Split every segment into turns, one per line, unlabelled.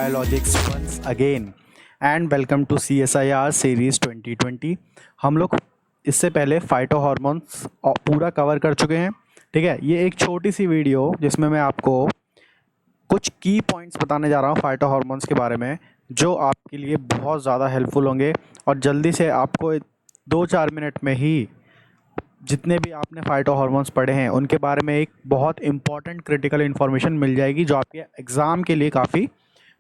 Biologics once again and welcome to CSIR series 2020। हम लोग इससे पहले फाइटो हॉर्मोन्स पूरा कवर कर चुके हैं। ठीक है, ये एक छोटी सी वीडियो जिसमें मैं आपको कुछ की पॉइंट्स बताने जा रहा हूँ फाइटो हॉर्मोन्स के बारे में, जो आपके लिए बहुत ज़्यादा हेल्पफुल होंगे और जल्दी से आपको 2-4 मिनट में ही जितने भी आपने फाइटो हॉर्मोन्स पढ़े हैं उनके बारे में एक बहुत इंपॉर्टेंट क्रिटिकल इन्फॉर्मेशन मिल जाएगी, जो आपके एग्ज़ाम के लिए काफ़ी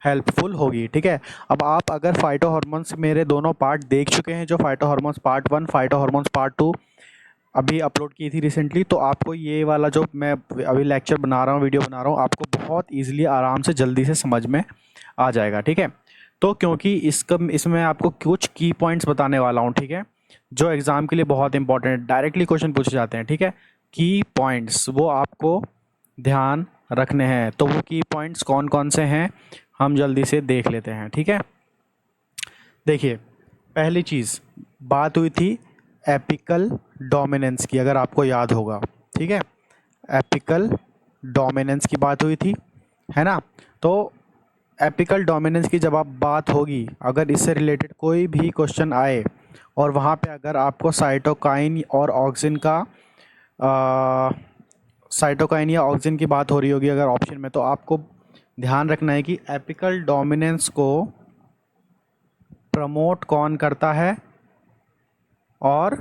हेल्पफुल होगी। ठीक है, अब आप अगर फाइटो हॉर्मोन्स मेरे दोनों पार्ट देख चुके हैं, जो phyto hormones part 1, phyto hormones part 2 अभी अपलोड की थी रिसेंटली, तो आपको ये वाला जो मैं अभी लेक्चर बना रहा हूँ, वीडियो बना रहा हूँ, आपको बहुत ईजिली आराम से जल्दी से समझ में आ जाएगा। ठीक है, तो क्योंकि इसमें आपको कुछ की पॉइंट्स बताने वाला हूँ, ठीक है, जो एग्ज़ाम के लिए बहुत इंपॉर्टेंट है, डायरेक्टली क्वेश्चन पूछे जाते हैं। ठीक है, की पॉइंट्स वो आपको ध्यान रखने हैं। तो वो की पॉइंट्स कौन कौन से हैं हम जल्दी से देख लेते हैं। ठीक है, देखिए, पहली चीज़ बात हुई थी एपिकल डोमिनेंस की, अगर आपको याद होगा। ठीक है, एपिकल डोमिनेंस की बात हुई थी, है ना। तो एपिकल डोमिनेंस की जब आप बात होगी, अगर इससे रिलेटेड कोई भी क्वेश्चन आए और वहाँ पे अगर आपको साइटोकाइन और ऑक्सिन का साइटोकाइन या ऑक्सिन की बात हो रही होगी अगर ऑप्शन में, तो आपको ध्यान रखना है कि एपिकल डोमिनेंस को प्रमोट कौन करता है और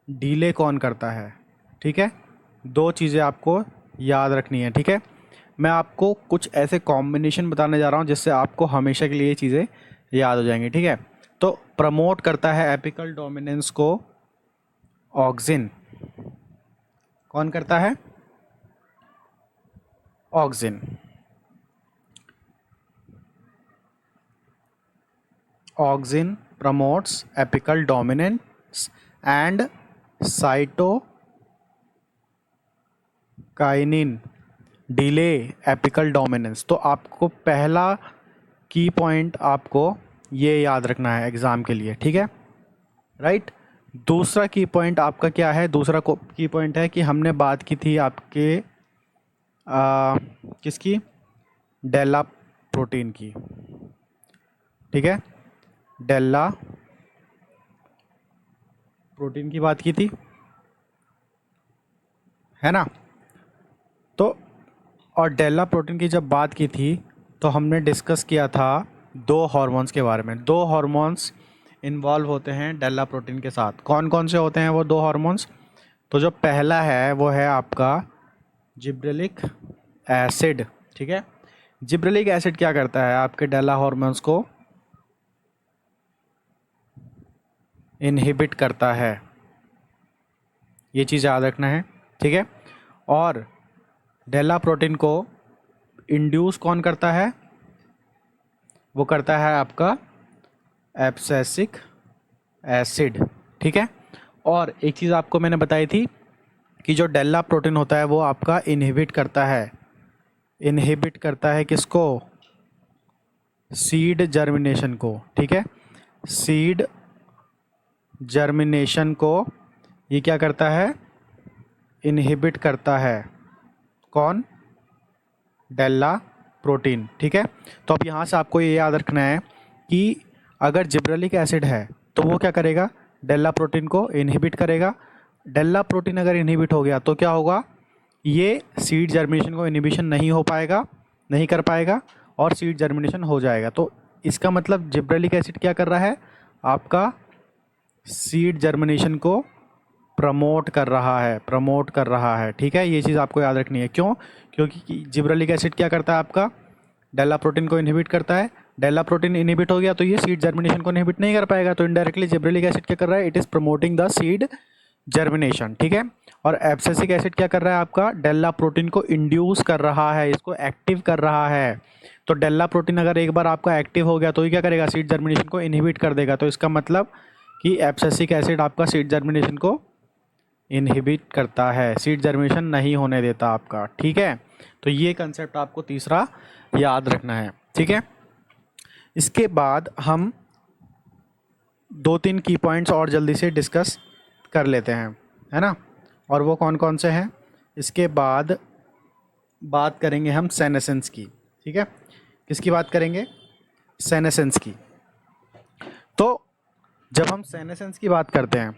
डिले कौन करता है। ठीक है, दो चीज़ें आपको याद रखनी है। ठीक है, मैं आपको कुछ ऐसे कॉम्बिनेशन बताने जा रहा हूँ जिससे आपको हमेशा के लिए ये चीज़ें याद हो जाएंगी। ठीक है, तो प्रमोट करता है एपिकल डोमिनेंस को ऑक्सिन। कौन करता है? Auxin. Auxin promotes apical dominance and cytokinin delay apical dominance. तो आपको पहला की पॉइंट आपको ये याद रखना है एग्ज़ाम के लिए। ठीक है, राइट। दूसरा की पॉइंट आपका क्या है? दूसरा की पॉइंट है कि हमने बात की थी आपके किसकी? डेल्ला प्रोटीन की। ठीक है, डेल्ला प्रोटीन की बात की थी, है ना। तो और डेल्ला प्रोटीन की जब बात की थी तो हमने डिस्कस किया था दो हार्मोन्स के बारे में। दो हार्मोन्स इन्वॉल्व होते हैं डेल्ला प्रोटीन के साथ। कौन कौन से होते हैं वो दो हार्मोन्स? तो जो पहला है वो है आपका जिब्रेलिक एसिड। ठीक है, जिब्रेलिक एसिड क्या करता है? आपके डेल्ला हार्मोन्स को इनहिबिट करता है, ये चीज़ याद रखना है। ठीक है, और डेल्ला प्रोटीन को इंड्यूस कौन करता है? वो करता है आपका एब्सिसिक एसिड। ठीक है, और एक चीज़ आपको मैंने बताई थी कि जो डेल्ला प्रोटीन होता है वो आपका इनहिबिट करता है। इनहिबिट करता है किसको? सीड जर्मिनेशन को। ठीक है, सीड जर्मिनेशन को ये क्या करता है? इनहिबिट करता है। कौन? डेल्ला प्रोटीन। ठीक है, तो अब यहाँ से आपको ये याद रखना है कि अगर जिब्रेलिक एसिड है तो वो क्या करेगा? डेल्ला प्रोटीन को इनहिबिट करेगा। डेल्ला प्रोटीन अगर इनहिबिट हो गया तो क्या होगा? ये सीड जर्मिनेशन को इनहिबिशन नहीं हो पाएगा, नहीं कर पाएगा, और सीड जर्मिनेशन हो जाएगा। तो इसका मतलब जिब्रेलिक एसिड क्या कर रहा है? आपका सीड जर्मिनेशन को प्रमोट कर रहा है, प्रमोट कर रहा है। ठीक है, ये चीज़ आपको याद रखनी है। क्यों? क्योंकि जिब्रेलिक एसिड क्या करता है? आपका डेल्ला प्रोटीन को इनहिबिट करता है। डेल्ला प्रोटीन इनहिबिट हो गया तो ये सीड जर्मिनेशन को इनहिबिट नहीं कर पाएगा, तो इनडायरेक्टली जिब्रेलिक एसिड क्या कर रहा है? It is promoting the seed germination. ठीक है, और एब्सिसिक एसिड क्या कर रहा है? आपका डेल्ला प्रोटीन को इंड्यूस कर रहा है, इसको एक्टिव कर रहा है। तो डेल्ला प्रोटीन अगर एक बार आपका एक्टिव हो गया तो ये क्या करेगा? सीड जर्मिनेशन को इनहिबिट कर देगा। तो इसका मतलब कि एब्सिसिक एसिड आपका सीड जर्मिनेशन को इनहिबिट करता है, सीड जर्मिनेशन नहीं होने देता आपका। ठीक है, तो ये कंसेप्ट आपको तीसरा याद रखना है। ठीक है, इसके बाद हम 2-3 की पॉइंट्स और जल्दी से डिस्कस कर लेते हैं, है ना। और वो कौन कौन से हैं? इसके बाद बात करेंगे हम सेनेसेंस की। ठीक है, कि किसकी बात करेंगे? सेनेसेंस की। तो जब हम सेनेसेंस की बात करते हैं,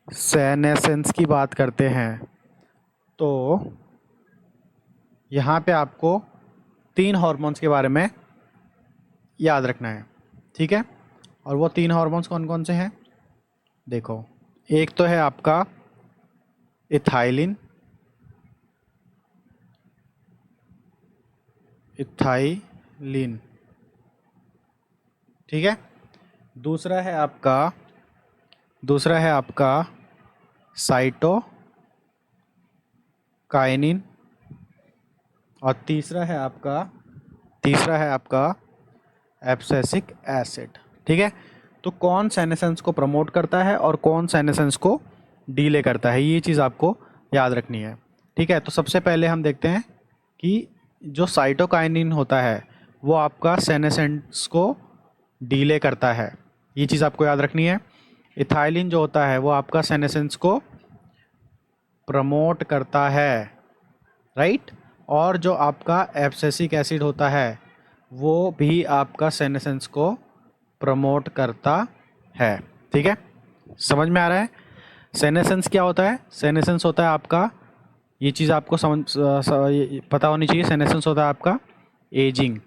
सेनेसेंस की बात करते हैं तो यहाँ पे आपको 3 हार्मोन्स के बारे में याद रखना है, ठीक है? और वो 3 हार्मोन्स कौन कौन से हैं? देखो, एक तो है आपका इथाइलिन, इथाइलिन, ठीक है? दूसरा है आपका साइटोकाइनिन, और तीसरा है आपका एब्सिसिक एसिड, ठीक है? तो कौन सेनेसेंस को प्रमोट करता है और कौन सेनेसेंस को डीले करता है, ये चीज़ आपको याद रखनी है, ठीक है? तो सबसे पहले हम देखते हैं कि जो साइटोकाइनिन होता है वो आपका सेनेसेंस को डीले करता है, ये चीज़ आपको याद रखनी है। इथाइलिन जो होता है वो आपका सेनेसेंस को प्रमोट करता है, राइट? और जो आपका एब्सिसिक एसिड होता है वो भी आपका सेनेसेंस को प्रमोट करता है, ठीक है? समझ में आ रहा है? सेनेसेंस क्या होता है? सेनेसेंस होता है आपका, ये चीज़ आपको पता होनी चाहिए, सेनेसेंस होता है आपका एजिंग।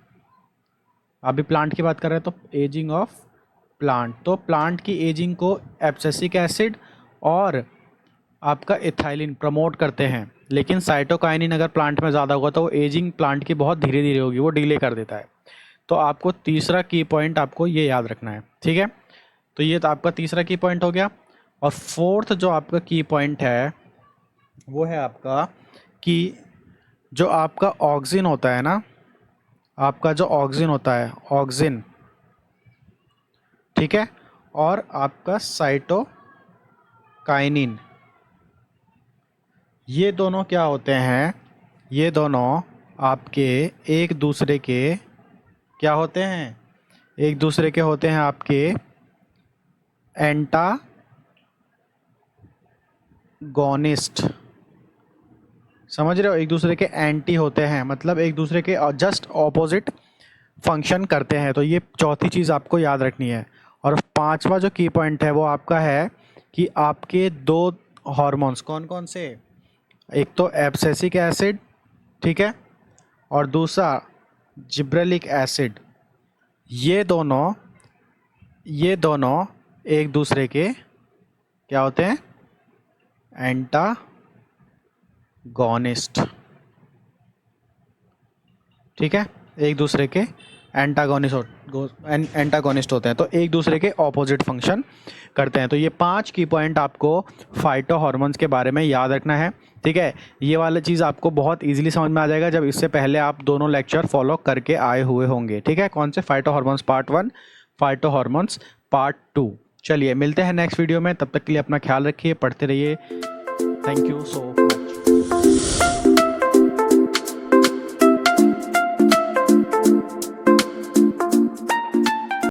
अभी प्लांट की बात कर रहे हैं तो एजिंग ऑफ प्लांट, तो प्लांट की एजिंग को एब्सिसिक एसिड और आपका इथाइलिन प्रमोट करते हैं, लेकिन साइटोकाइनिन अगर प्लांट में ज़्यादा होगा तो वो एजिंग प्लांट की बहुत धीरे धीरे होगी, वो डिले कर देता है। तो आपको तीसरा की पॉइंट आपको ये याद रखना है, ठीक है? तो ये तो आपका तीसरा की पॉइंट हो गया। और फोर्थ जो आपका की पॉइंट है वो है आपका कि जो आपका ऑक्सिन होता है ना, आपका जो ऑक्सिन होता है, ऑक्सिन, ठीक है? और आपका साइटोकाइनिन, ये दोनों क्या होते हैं? ये दोनों आपके एक दूसरे के क्या होते हैं? एक दूसरे के होते हैं आपके एंटागोनिस्ट, समझ रहे हो? एक दूसरे के एंटी होते हैं, मतलब एक दूसरे के जस्ट ऑपोजिट फंक्शन करते हैं। तो ये चौथी चीज़ आपको याद रखनी है। और पांचवा जो की पॉइंट है वो आपका है कि आपके 2 हार्मोन्स कौन कौन से? एक तो एब्सिसिक एसिड, ठीक है, और दूसरा जिब्रेलिक एसिड, ये दोनों एक दूसरे के क्या होते हैं? एंटागोनिस्ट, ठीक है? एक दूसरे के एंटागोनिस्ट होते हैं, तो एक दूसरे के ऑपोजिट फंक्शन करते हैं। तो ये 5 की पॉइंट आपको फाइटो हार्मोन्स के बारे में याद रखना है, ठीक है? ये वाला चीज़ आपको बहुत इजीली समझ में आ जाएगा जब इससे पहले आप दोनों लेक्चर फॉलो करके आए हुए होंगे, ठीक है? कौन से? Phyto hormones part 1, phyto hormones part 2। चलिए मिलते हैं नेक्स्ट वीडियो में, तब तक के लिए अपना ख्याल रखिए, पढ़ते रहिए। Thank you so